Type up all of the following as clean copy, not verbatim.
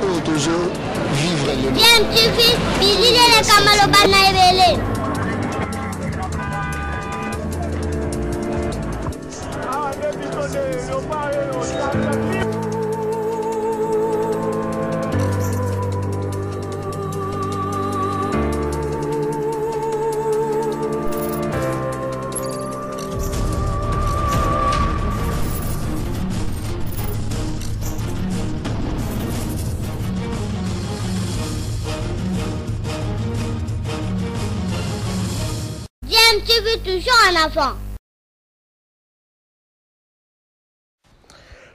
oyo tozo vivre le DMTV bilile kamalo bana ebele. DMTV toujours en avant.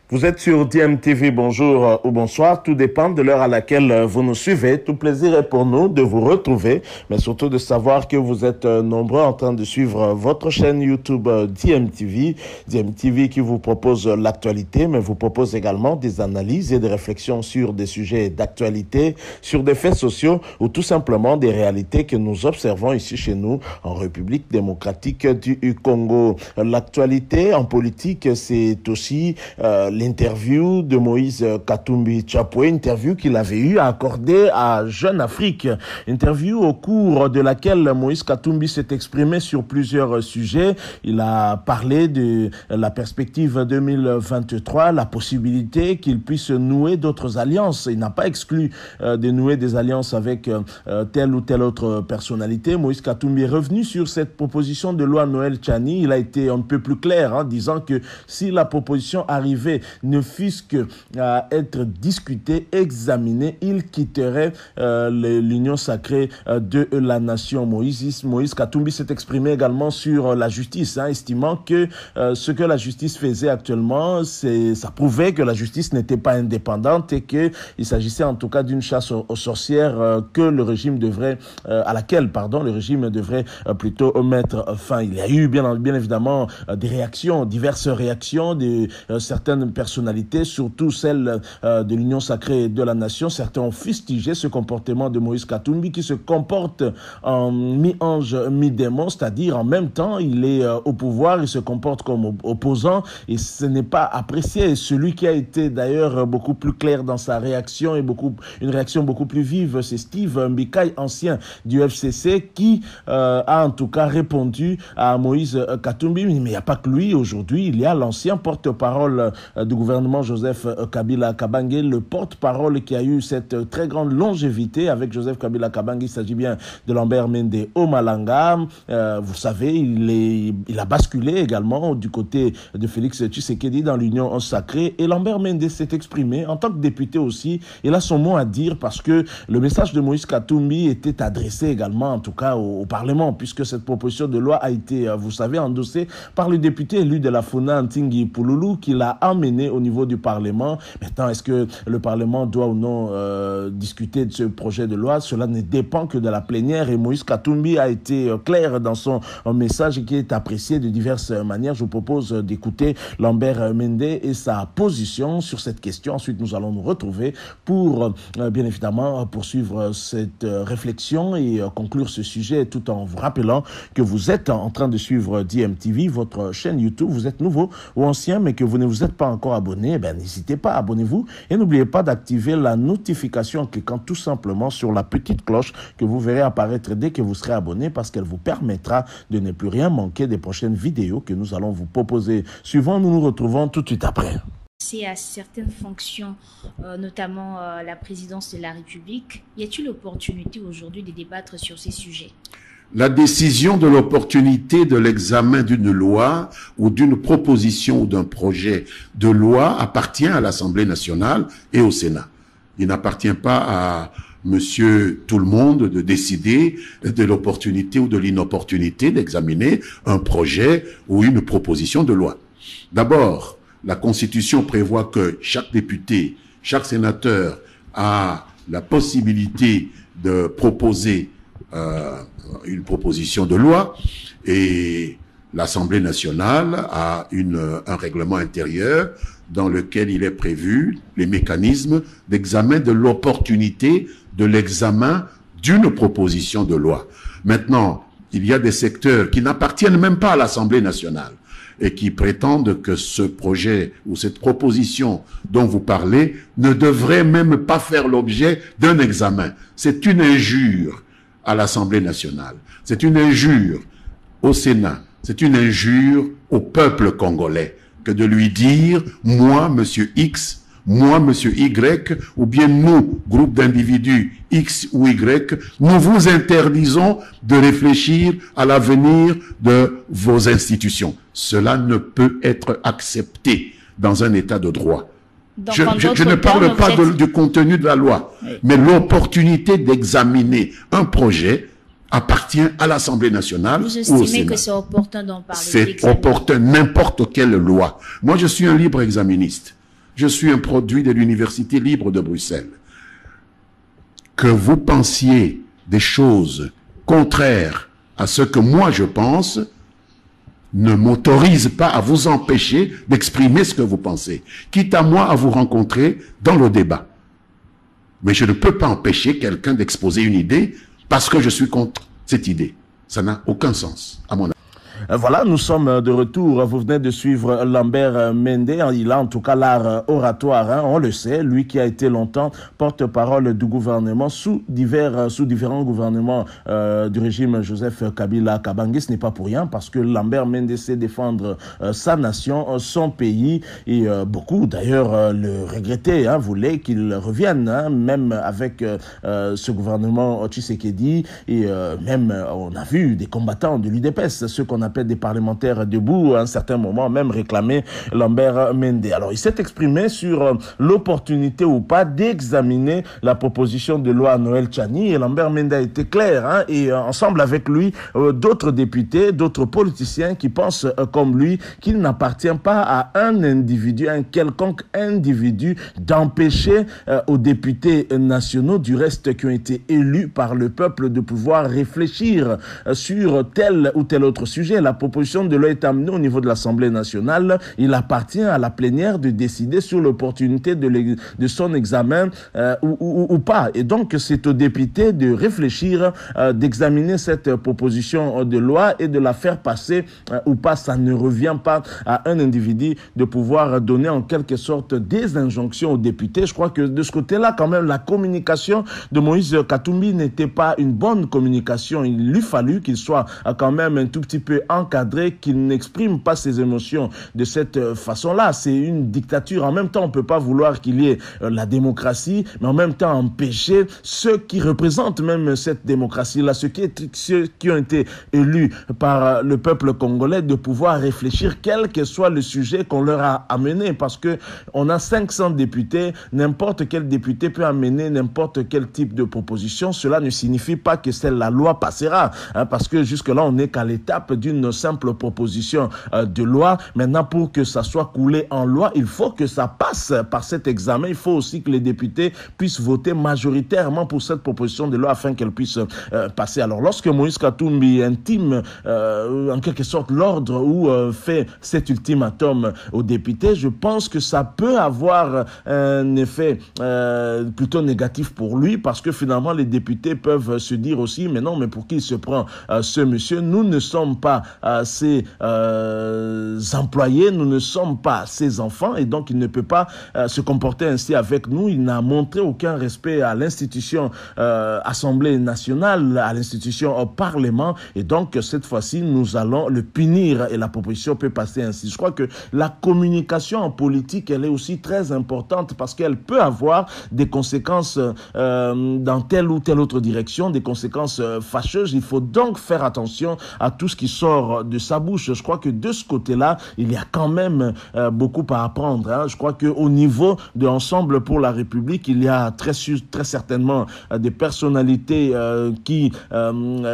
Vous êtes sur DMTV, bonjour ou bonsoir, tout dépend de l'heure à laquelle vous nous suivez. Tout plaisir est pour nous de vous retrouver, mais surtout de savoir que vous êtes nombreux en train de suivre votre chaîne YouTube DMTV. DMTV qui vous propose l'actualité, mais vous propose également des analyses et des réflexions sur des sujets d'actualité, sur des faits sociaux ou tout simplement des réalités que nous observons ici chez nous en République démocratique du Congo. L'actualité en politique, c'est aussi l'interview de Moïse Katumbi Tchapoué, interview qu'il avait eu à accorder à Jeune Afrique. Interview au cours de laquelle Moïse Katumbi s'est exprimé sur plusieurs sujets. Il a parlé de la perspective 2023, la possibilité qu'il puisse nouer d'autres alliances. Il n'a pas exclu de nouer des alliances avec telle ou telle autre personnalité. Moïse Katumbi est revenu sur cette proposition de loi Noël Tchani. Il a été un peu plus clair, disant que si la proposition arrivait ne fût-ce qu'à être discuté, examiné, il quitterait l'union sacrée de la nation. Moïse Katumbi s'est exprimé également sur la justice, estimant que ce que la justice faisait actuellement, ça prouvait que la justice n'était pas indépendante et qu'il s'agissait en tout cas d'une chasse aux sorcières que le régime devrait, à laquelle le régime devrait plutôt mettre fin. Il y a eu bien évidemment des réactions, diverses réactions de certaines personnalités, surtout celle de l'Union sacrée de la nation. Certains ont fustigé ce comportement de Moïse Katumbi qui se comporte en mi-ange, mi-démon, c'est-à-dire en même temps, il est au pouvoir, il se comporte comme opposant et ce n'est pas apprécié. Celui qui a été d'ailleurs beaucoup plus clair dans sa réaction et une réaction beaucoup plus vive, c'est Steve Mbikai, ancien du FCC, qui a en tout cas répondu à Moïse Katumbi. Mais il n'y a pas que lui aujourd'hui, il y a l'ancien porte-parole du gouvernement Joseph Kabila Kabange, le porte-parole qui a eu cette très grande longévité avec Joseph Kabila Kabange. Il s'agit bien de Lambert Mende Omalanga. Vous savez, il a basculé également du côté de Félix Tshisekedi dans l'union sacrée et Lambert Mende s'est exprimé en tant que député aussi. Il a son mot à dire parce que le message de Moïse Katumbi était adressé également en tout cas au Parlement puisque cette proposition de loi a été, vous savez, endossée par le député élu de la Funa Ntingi Pouloulou qui l'a amené au niveau du Parlement. Maintenant, est-ce que le Parlement doit ou non discuter de ce projet de loi? Cela ne dépend que de la plénière et Moïse Katumbi a été clair dans son message qui est apprécié de diverses manières. Je vous propose d'écouter Lambert Mende et sa position sur cette question. Ensuite, nous allons nous retrouver pour, bien évidemment, poursuivre cette réflexion et conclure ce sujet tout en vous rappelant que vous êtes en train de suivre DMTV, votre chaîne YouTube. Vous êtes nouveau ou ancien, mais que vous ne vous êtes pas encore abonné, n'hésitez pas, abonnez-vous et n'oubliez pas d'activer la notification en cliquant tout simplement sur la petite cloche que vous verrez apparaître dès que vous serez abonné parce qu'elle vous permettra de ne plus rien manquer des prochaines vidéos que nous allons vous proposer. Suivant, nous nous retrouvons tout de suite après. C'est à certaines fonctions, notamment la présidence de la République. Y a-t-il l'opportunité aujourd'hui de débattre sur ces sujets? La décision de l'opportunité de l'examen d'une loi ou d'une proposition ou d'un projet de loi appartient à l'Assemblée nationale et au Sénat. Il n'appartient pas à monsieur tout le monde de décider de l'opportunité ou de l'inopportunité d'examiner un projet ou une proposition de loi. D'abord, la Constitution prévoit que chaque député, chaque sénateur a la possibilité de proposer une proposition de loi et l'Assemblée nationale a un règlement intérieur dans lequel il est prévu les mécanismes d'examen de l'opportunité de l'examen d'une proposition de loi. Maintenant, il y a des secteurs qui n'appartiennent même pas à l'Assemblée nationale, et qui prétendent que ce projet ou cette proposition dont vous parlez ne devrait même pas faire l'objet d'un examen. C'est une injure à l'Assemblée nationale, c'est une injure au Sénat, c'est une injure au peuple congolais que de lui dire « moi, monsieur X », moi, monsieur Y, ou bien nous, groupe d'individus X ou Y, nous vous interdisons de réfléchir à l'avenir de vos institutions. Cela ne peut être accepté dans un état de droit. Donc, je ne parle pas du contenu de la loi, oui, mais l'opportunité d'examiner un projet appartient à l'Assemblée nationale ou au Sénat. Vous estimez que c'est opportun d'en parler? C'est opportun, n'importe quelle loi. Moi, je suis un libre exaministe. Je suis un produit de l'Université libre de Bruxelles. Que vous pensiez des choses contraires à ce que moi je pense ne m'autorise pas à vous empêcher d'exprimer ce que vous pensez. Quitte à moi à vous rencontrer dans le débat. Mais je ne peux pas empêcher quelqu'un d'exposer une idée parce que je suis contre cette idée. Ça n'a aucun sens, à mon avis. Voilà, nous sommes de retour. Vous venez de suivre Lambert Mende. Il a en tout cas l'art oratoire, hein, on le sait. Lui qui a été longtemps porte-parole du gouvernement sous différents gouvernements du régime Joseph Kabila Kabange. Ce n'est pas pour rien parce que Lambert Mende sait défendre sa nation, son pays. Et beaucoup d'ailleurs le regrettaient, hein, voulaient qu'il revienne, hein, même avec ce gouvernement Tshisekedi. Et même on a vu des combattants de l'UDPS, ceux qu'on appelle des parlementaires debout, à un certain moment même réclamé Lambert Mende. Alors il s'est exprimé sur l'opportunité ou pas d'examiner la proposition de loi Noël Tchani et Lambert Mende a été clair, hein, et ensemble avec lui d'autres députés, d'autres politiciens qui pensent comme lui qu'il n'appartient pas à un individu, un quelconque individu d'empêcher aux députés nationaux du reste qui ont été élus par le peuple de pouvoir réfléchir sur tel ou tel autre sujet. La proposition de loi est amenée au niveau de l'Assemblée nationale. Il appartient à la plénière de décider sur l'opportunité de son examen ou pas. Et donc, c'est aux députés de réfléchir, d'examiner cette proposition de loi et de la faire passer ou pas. Ça ne revient pas à un individu de pouvoir donner en quelque sorte des injonctions aux députés. Je crois que de ce côté-là, quand même, la communication de Moïse Katumbi n'était pas une bonne communication. Il lui fallut qu'il soit quand même un tout petit peu encadré, qu'il n'exprime pas ses émotions de cette façon-là. C'est une dictature. En même temps, on ne peut pas vouloir qu'il y ait la démocratie, mais en même temps empêcher ceux qui représentent même cette démocratie-là, ceux qui ont été élus par le peuple congolais, de pouvoir réfléchir quel que soit le sujet qu'on leur a amené. Parce que on a 500 députés, n'importe quel député peut amener n'importe quel type de proposition. Cela ne signifie pas que la loi passera, hein, parce que jusque-là, on n'est qu'à l'étape d'une simple proposition de loi. Maintenant, pour que ça soit coulé en loi, il faut que ça passe par cet examen. Il faut aussi que les députés puissent voter majoritairement pour cette proposition de loi afin qu'elle puisse passer. Alors, lorsque Moïse Katumbi intime en quelque sorte l'ordre ou fait cet ultimatum aux députés, je pense que ça peut avoir un effet plutôt négatif pour lui, parce que finalement, les députés peuvent se dire aussi, mais non, mais pour qui il se prend ce monsieur? Nous ne sommes pas ses employés, nous ne sommes pas ses enfants, et donc il ne peut pas se comporter ainsi avec nous. Il n'a montré aucun respect à l'institution Assemblée nationale, à l'institution Parlement, et donc cette fois-ci nous allons le punir et la proposition peut passer ainsi. Je crois que la communication en politique, elle est aussi très importante parce qu'elle peut avoir des conséquences dans telle ou telle autre direction, des conséquences fâcheuses. Il faut donc faire attention à tout ce qui sort de sa bouche. Je crois que de ce côté-là, il y a quand même beaucoup à apprendre, hein. Je crois qu'au niveau de l'Ensemble pour la République, il y a très certainement des personnalités qui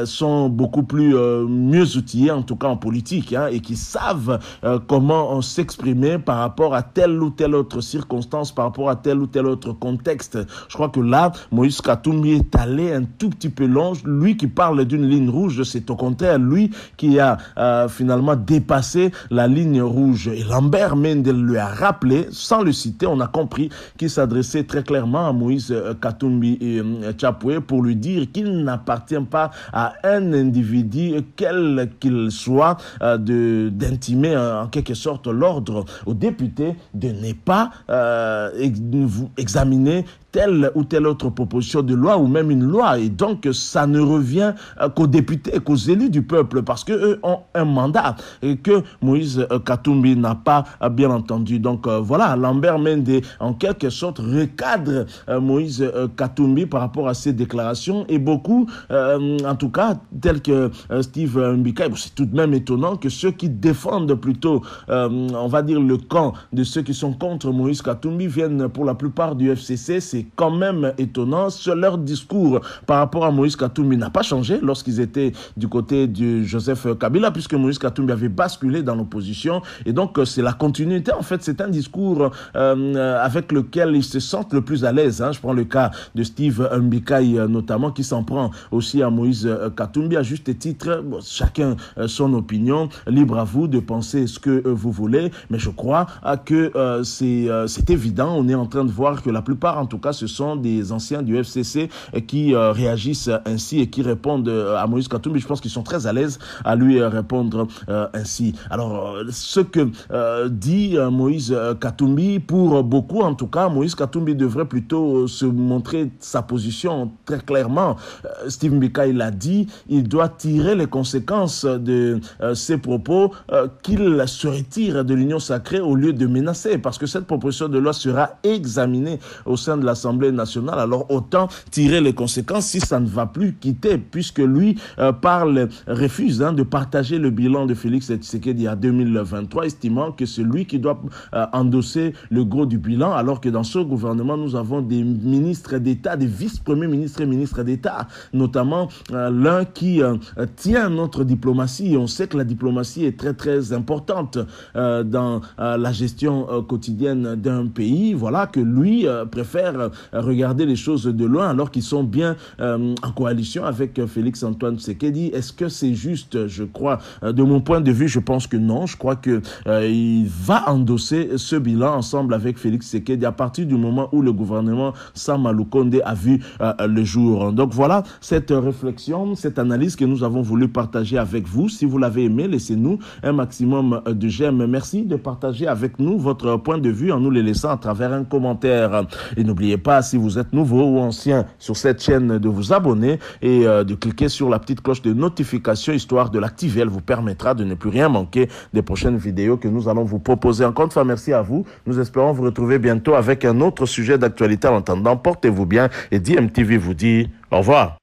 sont beaucoup plus mieux outillées, en tout cas en politique, hein, et qui savent comment s'exprimer par rapport à telle ou telle autre circonstance, par rapport à tel ou tel autre contexte. Je crois que là, Moïse Katumbi est allé un tout petit peu long. Lui qui parle d'une ligne rouge, c'est au contraire lui qui a a finalement dépassé la ligne rouge. Et Lambert Mende lui a rappelé, sans le citer, on a compris qu'il s'adressait très clairement à Moïse Katumbi Chapwe pour lui dire qu'il n'appartient pas à un individu, quel qu'il soit, d'intimer en quelque sorte l'ordre aux députés de ne pas examiner telle ou telle autre proposition de loi ou même une loi. Et donc, ça ne revient qu'aux députés, qu'aux élus du peuple, parce qu'eux ont un mandat et que Moïse Katumbi n'a pas, bien entendu. Donc, voilà, Lambert Mende, en quelque sorte, recadre Moïse Katumbi par rapport à ses déclarations. Et beaucoup, en tout cas, tels que Steve Mbika, c'est tout de même étonnant que ceux qui défendent plutôt, on va dire, le camp de ceux qui sont contre Moïse Katumbi viennent pour la plupart du FCC. C'est quand même étonnant. Leur discours par rapport à Moïse Katumbi n'a pas changé lorsqu'ils étaient du côté de Joseph Kabila, puisque Moïse Katumbi avait basculé dans l'opposition. Et donc, c'est la continuité. En fait, c'est un discours avec lequel ils se sentent le plus à l'aise. Je prends le cas de Steve Mbikai, notamment, qui s'en prend aussi à Moïse Katumbi à juste titre. Bon, chacun son opinion. Libre à vous de penser ce que vous voulez. Mais je crois que c'est évident. On est en train de voir que la plupart, en tout cas, ce sont des anciens du FCC qui réagissent ainsi et qui répondent à Moïse Katumbi. Je pense qu'ils sont très à l'aise à lui répondre ainsi. Alors, ce que dit Moïse Katumbi, pour beaucoup en tout cas, Moïse Katumbi devrait plutôt se montrer sa position très clairement. Steve Mbika, il a dit, il doit tirer les conséquences de ses propos, qu'il se retire de l'Union sacrée au lieu de menacer, parce que cette proposition de loi sera examinée au sein de l'Assemblée nationale. Alors autant tirer les conséquences si ça ne va plus quitter, puisque lui refuse de partager le bilan de Félix Tshisekedi à 2023, estimant que c'est lui qui doit endosser le gros du bilan, alors que dans ce gouvernement, nous avons des ministres d'État, des vice-premiers ministres et ministres d'État, notamment l'un qui tient notre diplomatie. On sait que la diplomatie est très très importante dans la gestion quotidienne d'un pays. Voilà que lui préfère regarder les choses de loin alors qu'ils sont bien en coalition avec Félix Antoine Tshisekedi. Est-ce que c'est juste? Je crois, de mon point de vue, je pense que non. Je crois que il va endosser ce bilan ensemble avec Félix Tshisekedi à partir du moment où le gouvernement Sama Lukonde a vu le jour. Donc voilà cette réflexion, cette analyse que nous avons voulu partager avec vous. Si vous l'avez aimé, laissez-nous un maximum de j'aime. Merci de partager avec nous votre point de vue en nous les laissant à travers un commentaire. Et n'oubliez pas, si vous êtes nouveau ou ancien sur cette chaîne, de vous abonner et de cliquer sur la petite cloche de notification histoire de l'activer. Elle vous permettra de ne plus rien manquer des prochaines vidéos que nous allons vous proposer. Encore une fois, merci à vous. Nous espérons vous retrouver bientôt avec un autre sujet d'actualité. En attendant, portez-vous bien et DMTV vous dit au revoir.